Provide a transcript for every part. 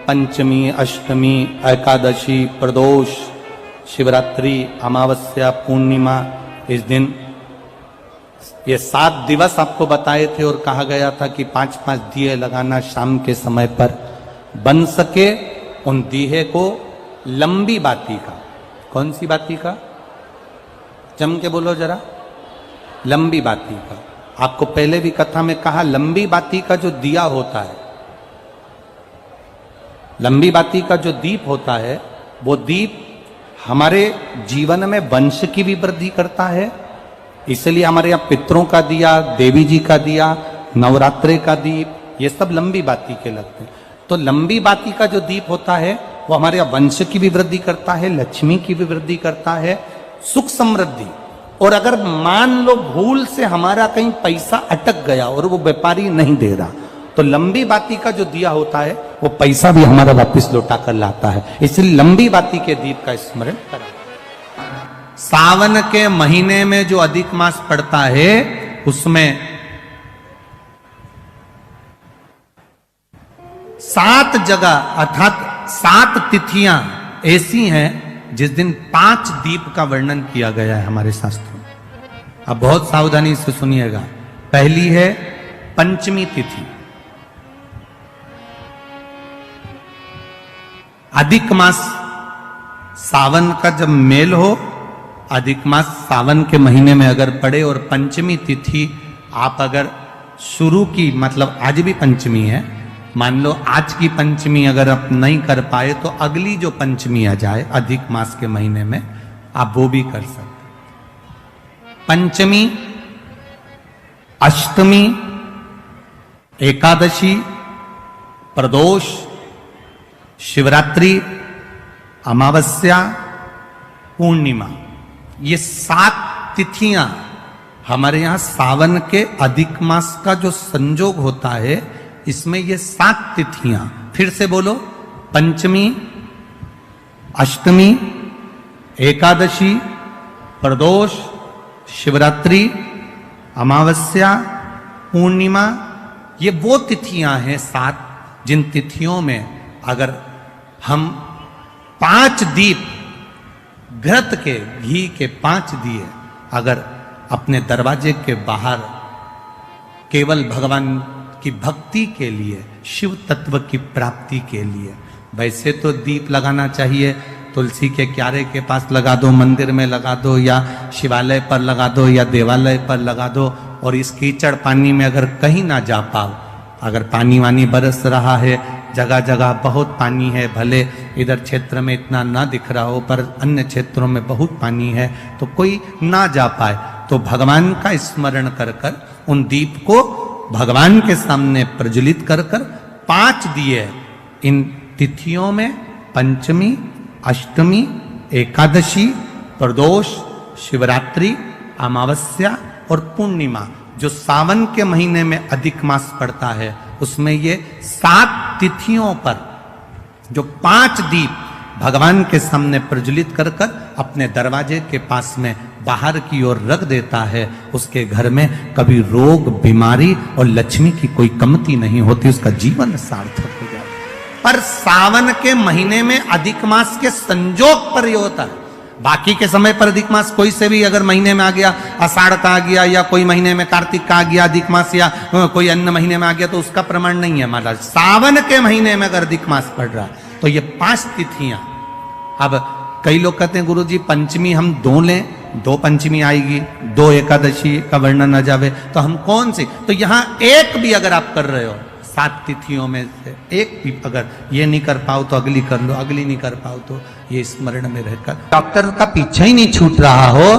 पंचमी, अष्टमी, एकादशी, प्रदोष, शिवरात्रि, अमावस्या, पूर्णिमा, इस दिन ये 7 दिवस आपको बताए थे और कहा गया था कि 5-5 दिए लगाना शाम के समय पर, बन सके उन दिए को लंबी बाती का। कौन सी बाती का? जम के बोलो जरा। लंबी बाती का। आपको पहले भी कथा में कहा, लंबी बाती का जो दिया होता है, लंबी बाती का जो दीप होता है, वो दीप हमारे जीवन में वंश की भी वृद्धि करता है। इसलिए हमारे यहाँ पितरों का दिया, देवी जी का दिया, नवरात्रे का दीप, ये सब लंबी बाती के लगते हैं। तो लंबी बाती का जो दीप होता है वो हमारे यहाँ वंश की भी वृद्धि करता है, लक्ष्मी की भी वृद्धि करता है, सुख समृद्धि। और अगर मान लो भूल से हमारा कहीं पैसा अटक गया और वो व्यापारी नहीं दे रहा, तो लंबी बाती का जो दिया होता है वो पैसा भी हमारा वापस लौटा कर लाता है। इसलिए लंबी बाती के दीप का स्मरण करा। सावन के महीने में जो अधिक मास पड़ता है उसमें 7 जगह अर्थात 7 तिथियां ऐसी हैं जिस दिन 5 दीप का वर्णन किया गया है हमारे शास्त्रों में। अब बहुत सावधानी से सुनिएगा। पहली है पंचमी तिथि। अधिक मास सावन का जब मेल हो, अधिक मास सावन के महीने में अगर पड़े और पंचमी तिथि आप अगर शुरू की, मतलब आज भी पंचमी है, मान लो आज की पंचमी अगर आप नहीं कर पाए तो अगली जो पंचमी आ जाए अधिक मास के महीने में, आप वो भी कर सकते। पंचमी, अष्टमी, एकादशी, प्रदोष, शिवरात्रि, अमावस्या, पूर्णिमा, ये 7 तिथियां हमारे यहां सावन के अधिक मास का जो संजोग होता है, इसमें ये 7 तिथियां, फिर से बोलो, पंचमी, अष्टमी, एकादशी, प्रदोष, शिवरात्रि, अमावस्या, पूर्णिमा, ये वो तिथियां हैं 7 जिन तिथियों में अगर हम 5 दीप घृत के, घी के 5 दिए अगर अपने दरवाजे के बाहर केवल भगवान की भक्ति के लिए, शिव तत्व की प्राप्ति के लिए, वैसे तो दीप लगाना चाहिए, तुलसी के क्यारे के पास लगा दो, मंदिर में लगा दो, या शिवालय पर लगा दो, या देवालय पर लगा दो। और इस कीचड़ पानी में अगर कहीं ना जा पाओ, अगर पानी वानी बरस रहा है, जगह जगह बहुत पानी है, भले इधर क्षेत्र में इतना ना दिख रहा हो पर अन्य क्षेत्रों में बहुत पानी है, तो कोई ना जा पाए तो भगवान का स्मरण कर कर उन दीप को भगवान के सामने प्रज्वलित कर कर 5 दिए इन तिथियों में, पंचमी, अष्टमी, एकादशी, प्रदोष, शिवरात्रि, अमावस्या और पूर्णिमा, जो सावन के महीने में अधिक मास पड़ता है, उसमें ये 7 तिथियों पर जो 5 दीप भगवान के सामने प्रज्वलित कर कर अपने दरवाजे के पास में बाहर की ओर रख देता है, उसके घर में कभी रोग, बीमारी और लक्ष्मी की कोई कमती नहीं होती, उसका जीवन सार्थक हो जाता है। पर सावन के महीने में अधिक मास के संजोग पर यह होता है। बाकी के समय पर अधिक मास कोई से भी अगर महीने में आ गया, आषाढ़ का आ गया, या कोई महीने में कार्तिक का आ गया अधिक मास, या कोई अन्य महीने में आ गया, तो उसका प्रमाण नहीं है महाराज। सावन के महीने में अगर अधिक मास पड़ रहा है तो ये 5 तिथियां। अब कई लोग कहते हैं गुरुजी पंचमी हम 2 लें, 2 पंचमी आएगी, 2 एकादशी का वर्णन आ जावे, तो हम कौन सी? तो यहां एक भी अगर आप कर रहे हो 7 तिथियों में से एक भी अगर ये नहीं कर पाओ तो अगली कर लो, अगली नहीं कर पाओ तो ये स्मरण में रहकर डॉक्टर का पीछा ही नहीं छूट रहा हो,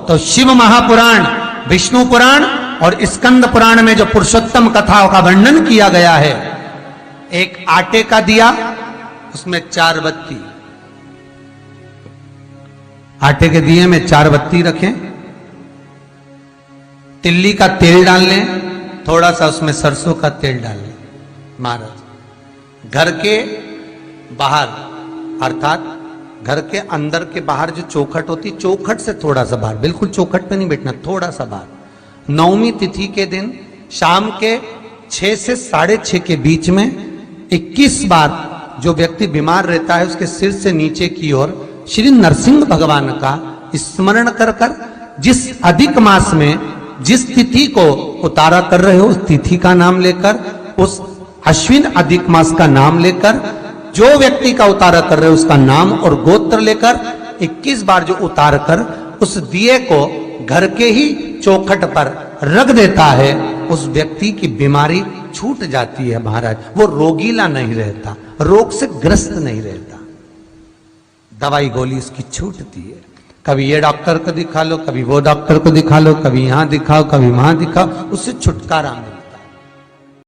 तो शिव महापुराण, विष्णु पुराण और स्कंद पुराण में जो पुरुषोत्तम कथाओं का वर्णन किया गया है, एक आटे का दिया, उसमें 4 बत्ती, आटे के दिए में 4 बत्ती रखें, तिल्ली का तेल डाल लें, थोड़ा सा उसमें सरसों का तेल डाल लें। महाराज घर के बाहर, अर्थात घर के अंदर के बाहर जो चौखट होती, चौखट से थोड़ा सा बाहर, बिल्कुल चौखट पे नहीं बैठना, थोड़ा सा बाहर, 9वीं तिथि के दिन शाम के 6 से 6:30 के बीच में 21 बार जो व्यक्ति बीमार रहता है उसके सिर से नीचे की ओर श्री नरसिंह भगवान का स्मरण कर कर जिस अधिक मास में जिस तिथि को उतारा कर रहे हो उस तिथि का नाम लेकर, उस अश्विन अधिक मास का नाम लेकर, जो व्यक्ति का उतारा कर रहे हो उसका नाम और गोत्र लेकर 21 बार जो उतार कर उस दिए को घर के ही चौखट पर रख देता है, उस व्यक्ति की बीमारी छूट जाती है महाराज। वो रोगीला नहीं रहता, रोग से ग्रस्त नहीं रहता, दवाई गोली उसकी छूटती है। कभी ये डॉक्टर को दिखा लो, कभी वो डॉक्टर को दिखा लो, कभी यहां दिखाओ, कभी वहां दिखाओ, उससे छुटकारा मिलता है।